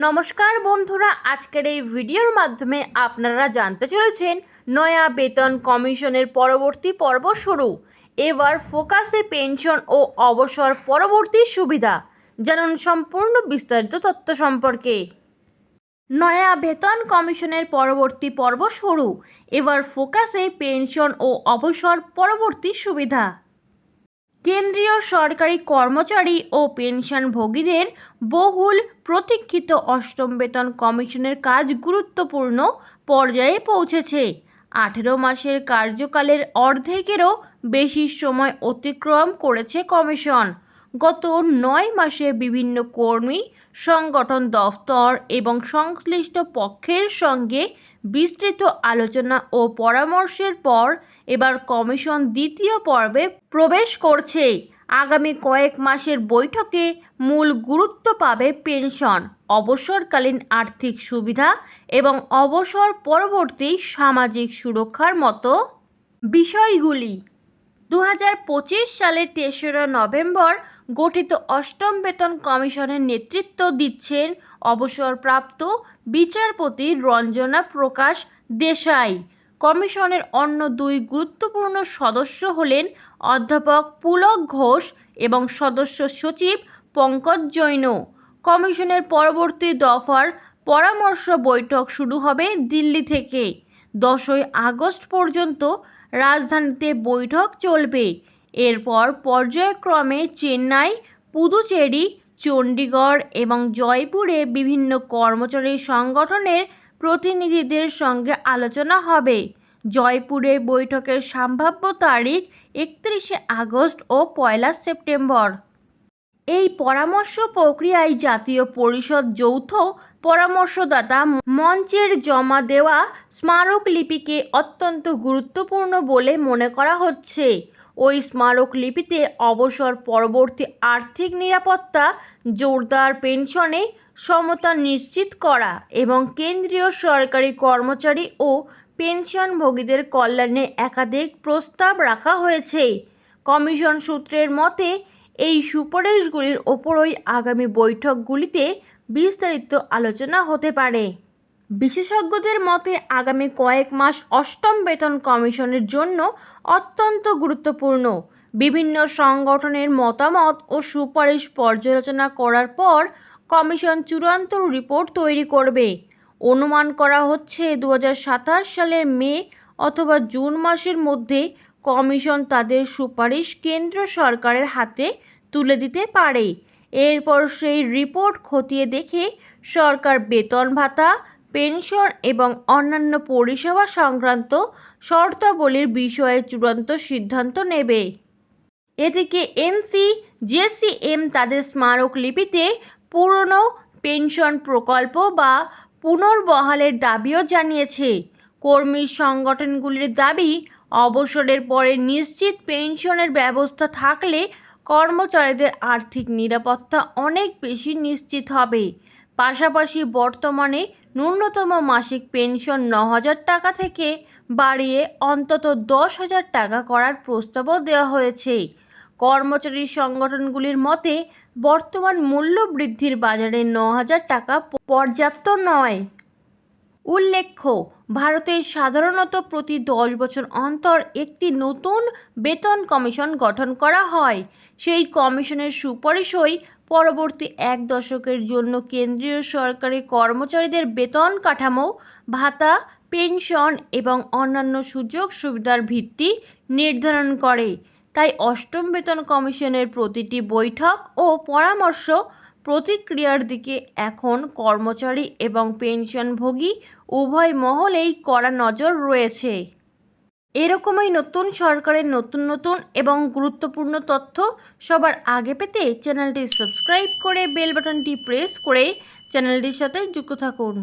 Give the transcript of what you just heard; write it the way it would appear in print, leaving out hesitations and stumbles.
নমস্কার বন্ধুরা, আজকের এই ভিডিওর মাধ্যমে আপনারা জানতে চলেছেন নয়া বেতন কমিশনের পরবর্তী পর্ব শুরু। এবার ফোকাসে পেনশন ও অবসর পরবর্তী সুবিধা। জানুন সম্পূর্ণ বিস্তারিত তথ্য সম্পর্কে। নয়া বেতন কমিশনের পরবর্তী পর্ব শুরু। এবার ফোকাসে পেনশন ও অবসর পরবর্তী সুবিধা। কেন্দ্রীয় সরকারি কর্মচারী ও পেনশনভোগীদের বহুল প্রতীক্ষিত অষ্টম বেতন কমিশনের কাজ গুরুত্বপূর্ণ পর্যায়ে পৌঁছেছে। 18 মাসের কার্যকালের অর্ধেকেরও বেশি সময় অতিক্রম করেছে কমিশন। গত 9 মাসে বিভিন্ন কর্মী সংগঠন, দফতর এবং সংশ্লিষ্ট পক্ষের সঙ্গে বিস্তৃত আলোচনা ও পরামর্শের পর এবার কমিশন দ্বিতীয় পর্বে প্রবেশ করছে। আগামী কয়েক মাসের বৈঠকে মূল গুরুত্ব পাবে পেনশন, অবসরকালীন আর্থিক সুবিধা এবং অবসর পরবর্তী সামাজিক সুরক্ষার মতো বিষয়গুলি। 2025 সালের 3রা নভেম্বর গঠিত অষ্টম বেতন কমিশনের নেতৃত্ব দিচ্ছেন অবসরপ্রাপ্ত বিচারপতি রঞ্জনা প্রকাশ দেশাই। কমিশনের অন্য দুই গুরুত্বপূর্ণ সদস্য হলেন অধ্যাপক পুলক ঘোষ এবং সদস্য সচিব পঙ্কজ জৈন। কমিশনের পরবর্তী দফার পরামর্শ বৈঠক শুরু হবে দিল্লি থেকে। 10ই আগস্ট পর্যন্ত রাজধানীতে বৈঠক চলবে। এরপর পর্যায়ক্রমে চেন্নাই, পুদুচেরি, চণ্ডীগড় এবং জয়পুরে বিভিন্ন কর্মচারী সংগঠনের প্রতিনিধিদের সঙ্গে আলোচনা হবে। জয়পুরে বৈঠকের সম্ভাব্য তারিখ 31শে আগস্ট ও 1 সেপ্টেম্বর। এই পরামর্শ প্রক্রিয়ায় জাতীয় পরিষদ যৌথ পরামর্শদাতা মঞ্চের জমা দেওয়া স্মারকলিপিকে অত্যন্ত গুরুত্বপূর্ণ বলে মনে করা হচ্ছে। ওই স্মারকলিপিতে অবসর পরবর্তী আর্থিক নিরাপত্তা, জোরদার পেনশনে সমতা নিশ্চিত করা এবং কেন্দ্রীয় সরকারি কর্মচারী ও পেনশনভোগীদের কল্যাণে একাধিক প্রস্তাব রাখা হয়েছে। কমিশন সূত্রের মতে এই সুপারিশগুলির ওপরই আগামী বৈঠকগুলিতে বিস্তারিত আলোচনা হতে পারে। বিশেষজ্ঞদের মতে আগামী কয়েক মাস অষ্টম বেতন কমিশনের জন্য অত্যন্ত গুরুত্বপূর্ণ। বিভিন্ন সংগঠনের মতামত ও সুপারিশ পর্যালোচনা করার পর কমিশন চূড়ান্ত রিপোর্ট তৈরি করবে। অনুমান করা হচ্ছে 2027 সালের মে অথবা জুন মাসের মধ্যে কমিশন তাদের সুপারিশ কেন্দ্র সরকারের হাতে তুলে দিতে পারে। এরপর সেই রিপোর্ট খতিয়ে দেখে সরকার বেতন ভাতা, পেনশন এবং অন্যান্য পরিষেবা সংক্রান্ত শর্তাবলীর বিষয়ে চূড়ান্ত সিদ্ধান্ত নেবে। এদিকে NCJCM তাদের স্মারকলিপিতে পুরনো পেনশন প্রকল্প বা পুনর্বহালের দাবিও জানিয়েছে। কর্মী সংগঠনগুলির দাবি, অবসরের পরে নিশ্চিত পেনশনের ব্যবস্থা থাকলে কর্মচারীদের আর্থিক নিরাপত্তা অনেক বেশি নিশ্চিত হবে। পাশাপাশি বর্তমানে ন্যূনতম মাসিক পেনশন 9,000 টাকা থেকে বাড়িয়ে অন্তত 10,000 টাকা করার প্রস্তাবও দেওয়া হয়েছে। কর্মচারী সংগঠনগুলির মতে বর্তমান মূল্য বৃদ্ধির বাজারে 9,000 টাকা পর্যাপ্ত নয়। উল্লেখ্য, ভারতে সাধারণত প্রতি 10 বছর অন্তর একটি নতুন বেতন কমিশন গঠন করা হয়। সেই কমিশনের সুপারিশই পরবর্তী 1 দশকের জন্য কেন্দ্রীয় সরকারি কর্মচারীদের বেতন কাঠামো, ভাতা, পেনশন এবং অন্যান্য সুযোগ সুবিধার ভিত্তি নির্ধারণ করে। তাই অষ্টম বেতন কমিশনের প্রতিটি বৈঠক ও পরামর্শ প্রতিক্রিয়ার দিকে এখন কর্মচারী এবং পেনশনভোগী উভয় মহলেই কড়া নজর রয়েছে। এরকমই নতুন সরকারের নতুন এবং গুরুত্বপূর্ণ তথ্য সবার আগে পেতে চ্যানেলটি সাবস্ক্রাইব করে বেল বাটনটি প্রেস করে চ্যানেলটির সাথে যুক্ত থাকুন।